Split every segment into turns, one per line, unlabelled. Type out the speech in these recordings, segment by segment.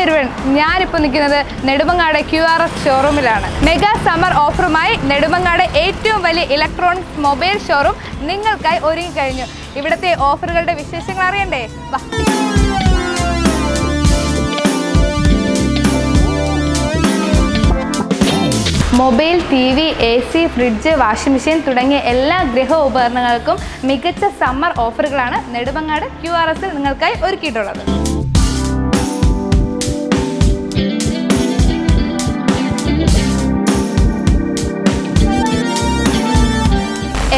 everyone, ഞാനിപ്പോൾ നിൽക്കുന്നത് Nedumangad QRS ഷോറൂമിലാണ്. മെഗാ സമ്മർ ഓഫറുമായി നെടുമങ്ങാട് ഏറ്റവും വലിയ ഇലക്ട്രോണിക്സ് മൊബൈൽ ഷോറൂം നിങ്ങൾക്കായി ഒരുങ്ങിക്കഴിഞ്ഞു. ഇവിടുത്തെ ഓഫറുകളുടെ വിശേഷങ്ങൾ അറിയണ്ടേ? വാ. Mobile, TV, AC, fridge, washing machine തുടങ്ങിയ എല്ലാ ഗൃഹ ഉപകരണങ്ങൾക്കും മികച്ച സമ്മർ ഓഫറുകളാണ് നെടുമങ്ങാട് QRSൽ നിങ്ങൾക്കായി ഒരുക്കിയിട്ടുള്ളത്.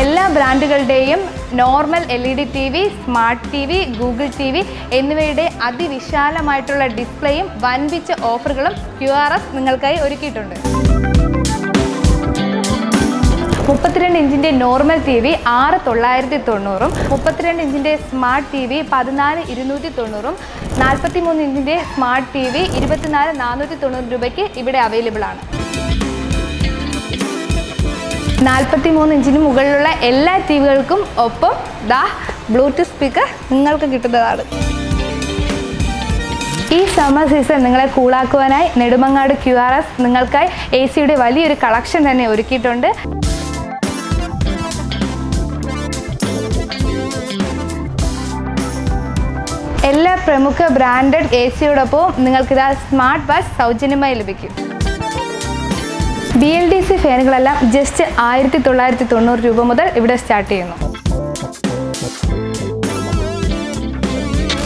എല്ലാ ബ്രാൻഡുകളുടെയും normal LED TV, smart TV, Google TV എന്നിവയുടെ അതിവിശാലമായിട്ടുള്ള ഡിസ്പ്ലേയും വൻപിച്ച ഓഫറുകളും QRS നിങ്ങൾക്കായി ഒരുക്കിയിട്ടുണ്ട്. 32 ഇഞ്ചിൻ്റെ നോർമൽ TV 6,990, 32 ഇഞ്ചിൻ്റെ സ്മാർട്ട് TV 14,290, 43 ഇഞ്ചിൻ്റെ സ്മാർട്ട് TV 24,490 രൂപയ്ക്ക് ഇവിടെ അവൈലബിൾ ആണ്. 43 ഇഞ്ചിന് മുകളിലുള്ള എല്ലാ TVകൾക്കും ഒപ്പം ബ്ലൂടൂത്ത് സ്പീക്കർ നിങ്ങൾക്ക് കിട്ടുന്നതാണ്. ഈ സമ്മർ സീസൺ നിങ്ങളെ കൂളാക്കുവാനായി നെടുമങ്ങാട് QRS നിങ്ങൾക്കായി ACയുടെ വലിയൊരു കളക്ഷൻ തന്നെ ഒരുക്കിയിട്ടുണ്ട്. എല്ലാ പ്രമുഖ ബ്രാൻഡഡ് ACയോടൊപ്പം നിങ്ങൾക്കിത് സ്മാർട്ട് വാച്ച് സൗജന്യമായി ലഭിക്കും. BLDC ഫാനുകളെല്ലാം ജസ്റ്റ് 1,990 രൂപ മുതൽ ഇവിടെ സ്റ്റാർട്ട് ചെയ്യുന്നു.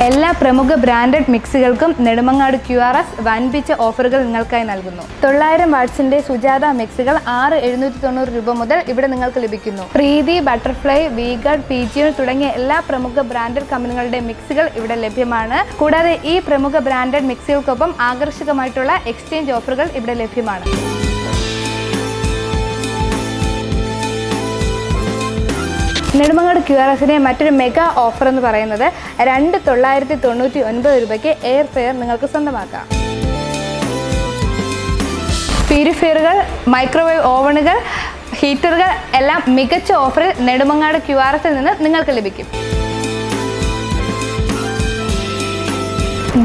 എല്ലാ പ്രമുഖ ബ്രാൻഡഡ് മിക്സികൾക്കും നെടുമങ്ങാട് QRS വൻപിച്ച ഓഫറുകൾ നിങ്ങൾക്കായി നൽകുന്നു. 900 വാട്ട്സിന്റെ സുജാത മിക്സികൾ 6,790 രൂപ മുതൽ ഇവിടെ നിങ്ങൾക്ക് ലഭിക്കുന്നു. പ്രീതി, ബട്ടർഫ്ലൈ, V-Guard, PGL തുടങ്ങിയ എല്ലാ പ്രമുഖ ബ്രാൻഡഡ് കമ്പനികളുടെ മിക്സികൾ ഇവിടെ ലഭ്യമാണ്. കൂടാതെ ഈ പ്രമുഖ ബ്രാൻഡഡ് മിക്സികൾക്കൊപ്പം ആകർഷകമായിട്ടുള്ള എക്സ്ചേഞ്ച് ഓഫറുകൾ ഇവിടെ ലഭ്യമാണ്. നെടുമങ്ങാട് QRSന്റെ മറ്റൊരു മെഗാ ഓഫർ എന്ന് പറയുന്നത് 2,999 രൂപയ്ക്ക് എയർ ഫെയർ നിങ്ങൾക്ക് സ്വന്തമാക്കാം. പ്യൂരിഫയറുകൾ, മൈക്രോവേവ് ഓവനുകൾ, ഹീറ്ററുകൾ എല്ലാം മികച്ച ഓഫറിൽ നെടുമങ്ങാട് QRSൽ നിന്ന് നിങ്ങൾക്ക് ലഭിക്കും.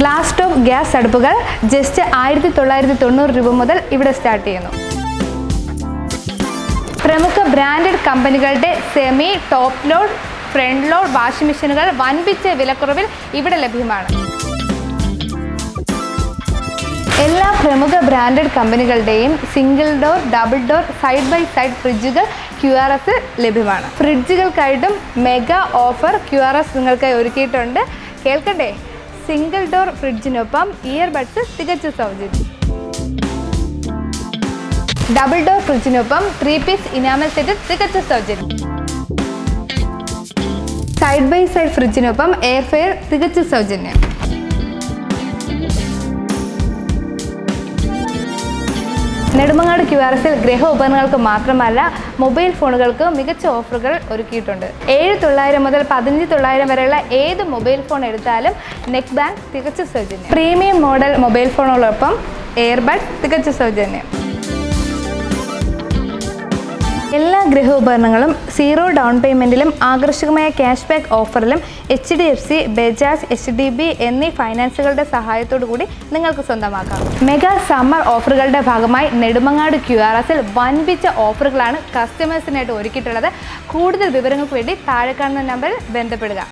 ഗ്ലാസ് ടോപ്പ് ഗ്യാസ് അടുപ്പുകൾ ജസ്റ്റ് 1,990 രൂപ മുതൽ ഇവിടെ സ്റ്റാർട്ട് ചെയ്യുന്നു. പ്രമുഖ ബ്രാൻഡഡ് കമ്പനികളുടെ semi, top load, front load washing മെഷീനുകൾ വൻപിച്ച വിലക്കുറവിൽ ഇവിടെ ലഭ്യമാണ്. എല്ലാ പ്രമുഖ ബ്രാൻഡഡ് കമ്പനികളുടെയും single door, double door, side by side ഫ്രിഡ്ജുകൾ QRS ലഭ്യമാണ്. ഫ്രിഡ്ജുകൾക്കായിട്ടും മെഗാ ഓഫർ QRS നിങ്ങൾക്കായി ഒരുക്കിയിട്ടുണ്ട്. കേൾക്കട്ടെ, സിംഗിൾ ഡോർ ഫ്രിഡ്ജിനൊപ്പം ഇയർബഡ്സ് തികച്ചും സൗജന്യം. ഡബിൾ ഡോർ ഫ്രിഡ്ജിനൊപ്പം 3 പീസ് ഇനാമൽ സെറ്റ് തികച്ചും സൗജന്യം. സൈഡ് ബൈ സൈഡ് ഫ്രിഡ്ജിനൊപ്പം എയർ ഫെയർ തികച്ചും സൗജന്യം. നെടുമങ്ങാട് QRSൽ ഗൃഹ ഉപകരണങ്ങൾക്ക് മാത്രമല്ല മൊബൈൽ ഫോണുകൾക്ക് മികച്ച ഓഫറുകൾ ഒരുക്കിയിട്ടുണ്ട്. 7,900 മുതൽ 15,900 വരെയുള്ള ഏത് മൊബൈൽ ഫോൺ എടുത്താലും നെക്ക് ബാൻഡ് തികച്ചും സൗജന്യം. പ്രീമിയം മോഡൽ മൊബൈൽ ഫോണുകളൊപ്പം എയർബഡ് തികച്ചും സൗജന്യം. എല്ലാ ഗൃഹ ഉപകരണങ്ങളും 0 ഡൗൺ പേയ്മെൻറ്റിലും ആകർഷകമായ ക്യാഷ് ബാക്ക് ഓഫറിലും HDFC, ബജാജ്, HDB എന്നീ ഫൈനാൻസുകളുടെ സഹായത്തോടു കൂടി നിങ്ങൾക്ക് സ്വന്തമാക്കാം. മെഗാ സമ്മർ ഓഫറുകളുടെ ഭാഗമായി നെടുമങ്ങാട് QRSൽ വൻപിച്ച ഓഫറുകളാണ് കസ്റ്റമേഴ്സിനായിട്ട് ഒരുക്കിയിട്ടുള്ളത്. കൂടുതൽ വിവരങ്ങൾക്ക് വേണ്ടി താഴെ കാണുന്ന നമ്പറിൽ ബന്ധപ്പെടുക.